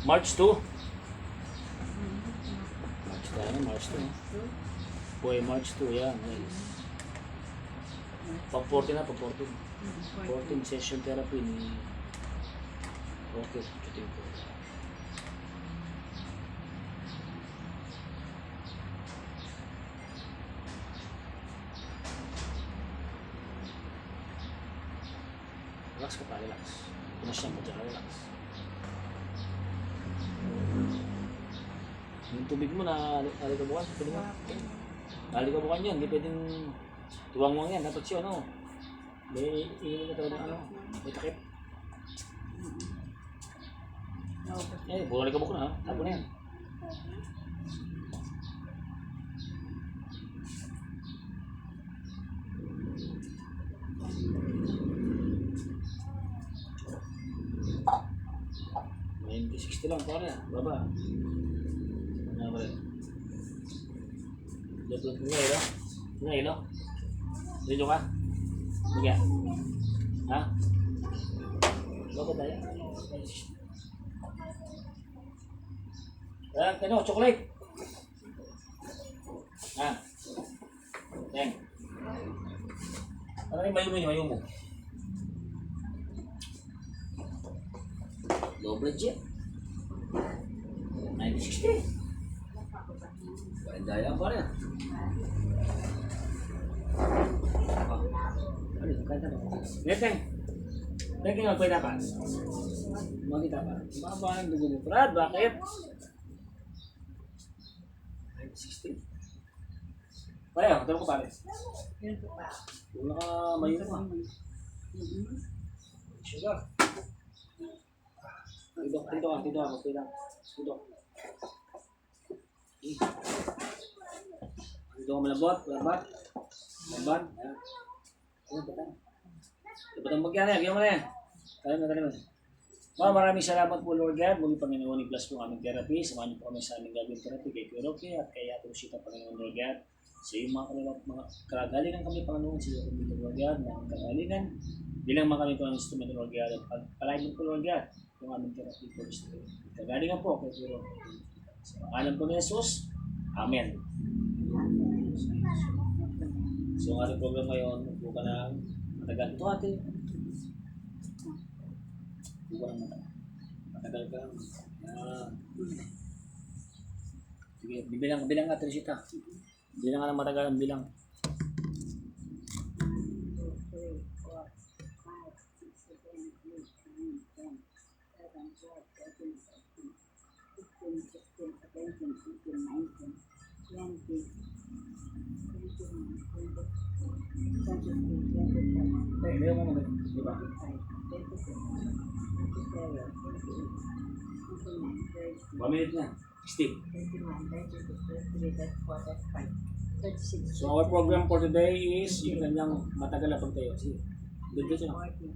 March 2. March tayo, March 2. Boy, March 2, yan. Nice. Pag 14 na, pag 14. 14 session therapy ni... Okay, chutin ko. Relax ka pa, relax. Pumasyan mo dyan, relax. Yung tubig mo na alikabukan, pwede mo. Alikabukan yun, hindi pwedeng tuwang-wang yan. Dapat siya, ano? May iinom ka talaga, ano? May takip. Eh, puro alikabok na, ha? Tapo na yan. May 60 lang, pare. Baba. Ano ba rin? Dapat nga ilo? Nga ilo? Dito ka? Sige. Ha? Baba tayo. Ano, chocolate? Ha? Teng. Ano yung mayo mo? Low blood jet. 90-60. Daya pa rin. Ano, kaya ba? Teng. Teng, magpwede pa. Magkita pa. Baba ang dugo mo. Brad, bakit? 90-60. Pareho, talo ko pare. Wala ka mayo mo. Sugar. Dito ka malambot. Lambat. Dapat ang magyari, agyan mo na yan. Talim. Maraming salamat po Lord God. Muli Panginoon, i-bless po ang aming therapy. Samahan niyo po kami sa aming gagawin therapy kay Kuroke at kay Ato Rosita Panginoon Lord God. Sa iyong mga kagalingan kami Panginoon, sa iyong kami Lord God, mga kagalingan. Bilang mga kami po ang instrument Lord God at pagpalain po Lord God yung aming therapy po. Kagalingan po kay Kuroke. Sa pangalan po ni Jesus, Amen. So ang ating program ngayon, buka ng matagal. Ito ate. Buka ng matagal ka. Sige, bilang natin siya. Bilang ka ng matagal ang bilang. 1 minute na. 60. So our program for today is yung kanyang matagal na pagtayo. Sige. Dito siya. 40.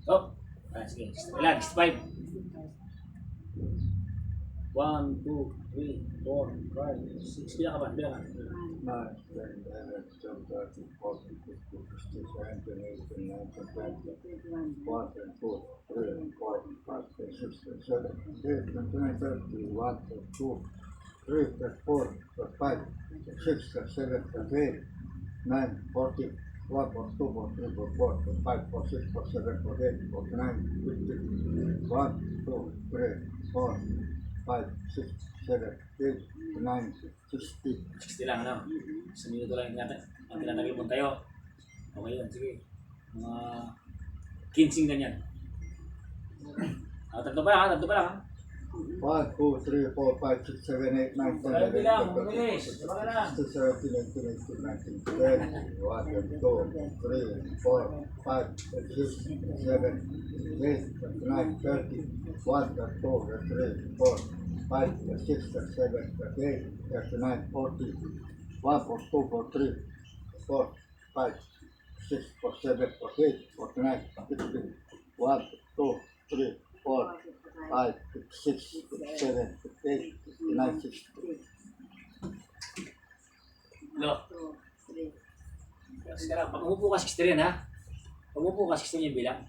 Oh, sige. Ilan? 65. 1, 2, 3, 4, 5, 6. Bilang ka ba? Bilang ka. 9, 10, 11, 12, 13, 14, 15, 16, 17, 18, 19, 20, 21, 22, 23, 24, 25, 26, 27, 28, 29, 30, 1, 2, 3, 4, 5, 6, 7, 8, 9, 40, 1, 2, 3, 4, 5, 6, 7, 8, 49, 50, 1, 2, 3, 4, 5, 6, 7, 8, 9, 60. 60 lang, ano? Sa minuto lang yung tinatagil mo tayo. Okay yan, sige. Mga 15 ganyan. Tatlo pa lang, ha? 1, 2, 3, 4, 5, 6, 7, 8, 9, 10, 11, Bilang, 12, bilis. 13, Diba ka lang? 16, 17, 18, 19, 20, 1, 2, 3, 4, 5, 6, 7, 8, 9, 30, 1, 2, 3, 4, 5, 6, 7, 8, 39, 40, 1, 4, 2, 4, 3, 4, 5, 6, 7, 8, 49, 50, 1, 2, 3, 4, 5, 6, 7, 8, 9, 60. No. Kasi ka lang, pag umupo ka 60 rin ha. Pag umupo ka 60 yung bilang.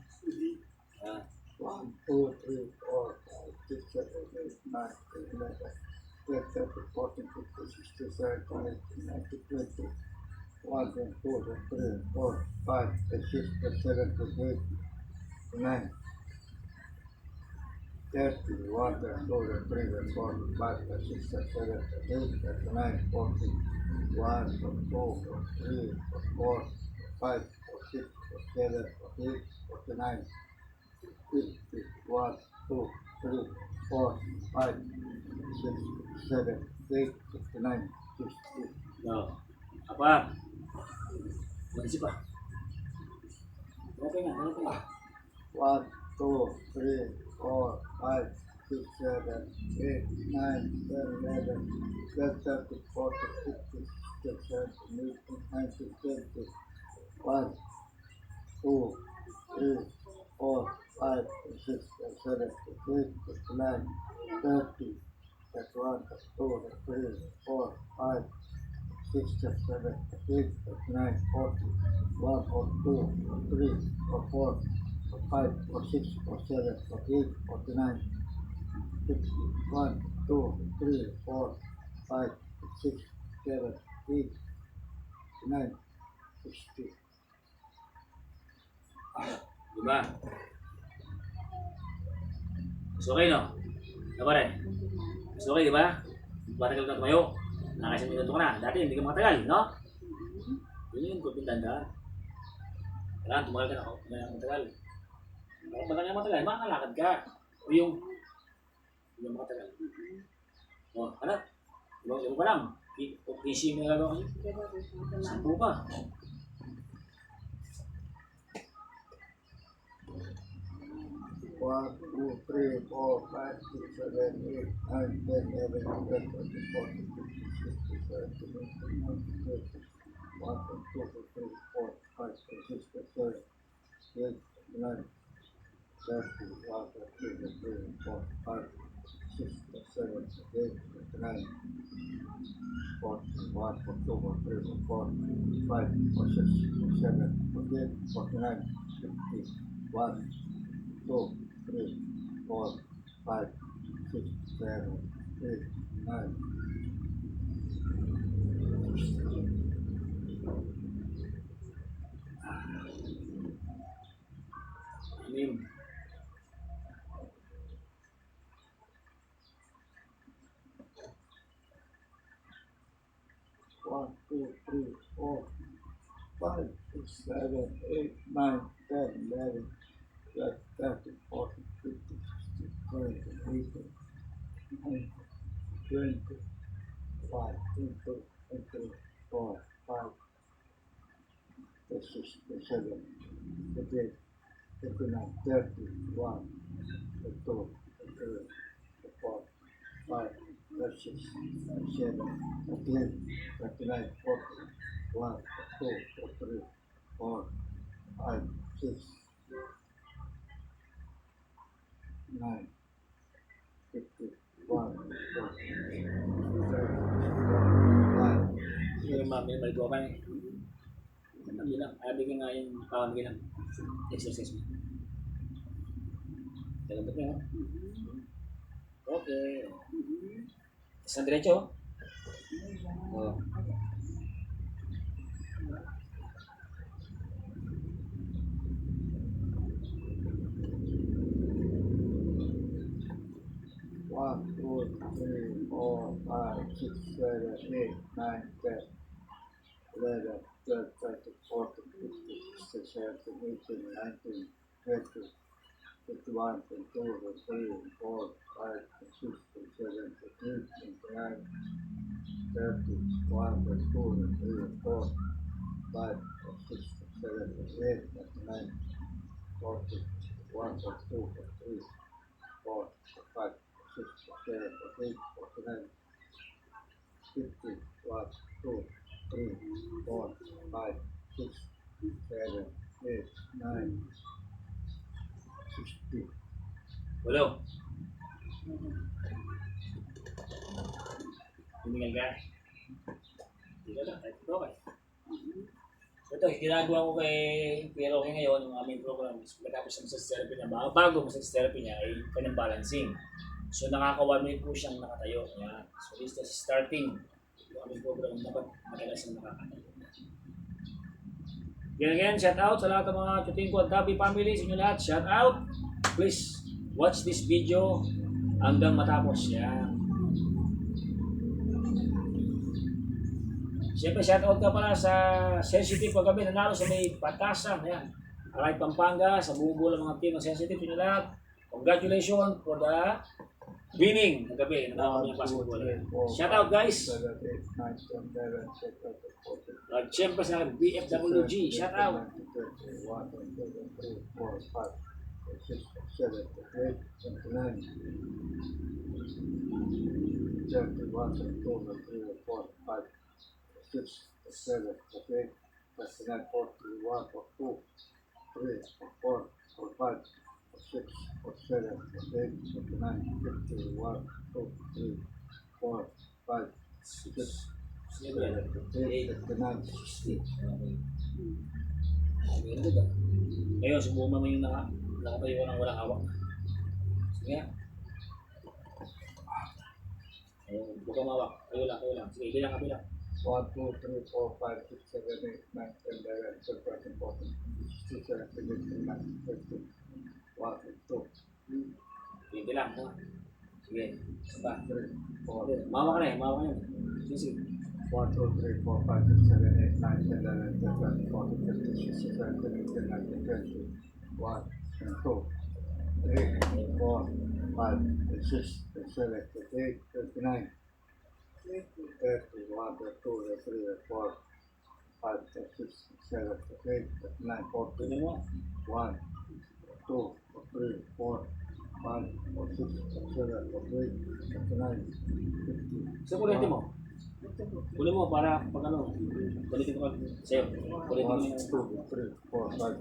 Ah. 1, 2, 3, 4, 5, 6, 7, 8, 9, 11, 12, 13, 14, 15, 16, 17, 18, 19, 20. 1, 2, 3, 4, 5, 6, 7, 8, 9, 30, 1, 2, 3, 4, 5, 6, 7, 8, 9, 40, 1, 2, 3, 4, 5, 6, 7, 8, 49, 50, 1, 2, 3, 4, 5, 6, 7, 8, 59, 60. No. Apa? Mag-isip pa. Okay nga, okay nga. 1, 2, 3, 4, 5, 6, 7, 8, 9, 10, 11, 12, 13, 14, 15, 16, 17, 18, 19, 20. 1, 2, 3, 4, 5, 6, 7, 8, 9, 30, 31, 32, 33, 4, 5, 6, 7, 8, 9, 40, 1, or 2, or 3, or 4, or 5, or 6, or 7, or 8, 49, 50, 1, 2, 3, 4, 5, 6, 7, 8, 9, 60. Diba? Mas okay, no? Diba rin? Mas okay, di ba? Matagal ka tumayo. Nakasang minuto ka na. Dati hindi ka matagal, no? Yun yung kunting tanda. Kailangan tumagal ka na. Kailangan matagal. Kung baga nga matagal, makakalakad ka. O yung matagal. O, ano? Iba pa lang. 15 na gagawa kayo. 10 pa. 1, 2, 3, 4, 5, 6, 7, 8, 9, 10, 11, 12, 13, 14, 15, 16, 17, 18, 19, 20. 1, 2, 3, 4, 5, 6, 7, 8, 9, 30, 1, 2, 3, 4, 5, 6, 7, 8, 9, 40, 1, 2, 3, 4, 5, 6, 7, 8, 49, 50, 1, 2, 3, 4, 5, 6, 7, 8, 9. Anim. 1, 2, 3, 4, 5, 6, 7, 8, 9, 10, 11, 12, 13, 14, 15, 16, 17, 18, 19, 20, 1, 2, 3, 4, 5, 6, 7, 8, 29, 30, 1, 2, 3, 4, 5, 6, 7, 8, 39, 40, 1, 2, 3, 4, 5, 6, 9, 50, 1, 2, 3, 4, 5, Yung mami, maligo ka eh. Hindi lang. Ayabi ka nga yung pamamigay lang. Exercise mo. Talambot niya, no? Okay. Sa diretso. Oh. One, two, three, four, five, six, seven, eight, 9, 10, 11, 12, 13, 14, 15, 16, 17, 18, 19, 20, 21, 22, 23, 24, 5, 6, 7, 8, 9, 30, 1, 2, 3, 4, 5, 6, 7, 8, 9, 40, 1, 2, 3, 4, 5, 6, 7, 8, 49, 50, 1, 2, 3, 4, 5, 6, 7, 8, 9, 60. Walo. Tumingin ka. Hindi ka lang. Okay. Ito, ginagawa ko kay Pero Roque ngayon, yung aming program is pagkatapos ng massage therapy niya, bago massage therapy niya ay kanyang balancing. So nakaka 1 minute po siyang nakatayo. Ayan. So this is starting. Yung aming program dapat madalas na nakakatayo. Again, shout out sa lahat ng mga tuting ko at Dabi family, sa inyo lahat, shout out. Please watch this video hanggang matapos. Yan. Siyempre, shout out ka pala sa Sensitive paggabi, nanalo sa may Patasan. Yan. Aray Pampanga, sa buong buong mga team ng Sensitive, yun lahat. Congratulations for the winning ng gabi. Nanalo niya basketball. Shout out guys. 7, 8, 9, 10, 11, 12, 13, 14. At siyempre sa BFWG, shout out. 1, 2, 3, 4, 5, 6, 7, 8, 29, 31, 32, 33, 4, 5, 6, 7, 8, 29, 41, 42, 3, 4, 5, 6, 7, 8, 29, 51, 2, 3, 4, 5, 6, 7, 8, 29, 60. Meron ka. Ngayon, subukan mo yung nakatayo ng walang hawak. Sige nga. Ayun, huwag kang mawak. Kayo lang. Sige, bilang ka bilang. 1, 2, 3, 4, 5, 6, 7, 8, 9, 10, 11, 12, 13, 14, 16, 17, 18, 19, 20, 1, 2, 20 lang. Ha? Sige, isa pa. 3, 4, Okay, mawak ka na eh. Sige. 1, 2, 3, 4, 5, 6, 7, 8, 9, 10, 11, 12, 13, 14, 15, 16, 17, 18, 19, 20, 1, 2, 3, 4, 5, 6, 7, 8, 29, 31, 32, 33, 4, 5, 6, 7, 8, 9, 40, Tignan mo. 1, 2, 3, 4, 5, 6, 7, 8, 9, 50. Sa kulitin mo. Kunin mo para pag ano. Kulitin ko sa'yo. Kulitin mo 1, yung 2, 3, 4, 5,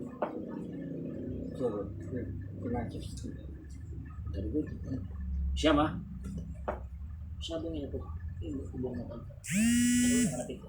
7, 8, 9, 60. very good. Siyam ha. Masyado nga ito. Ibong mo. Ano yung nakarating ko?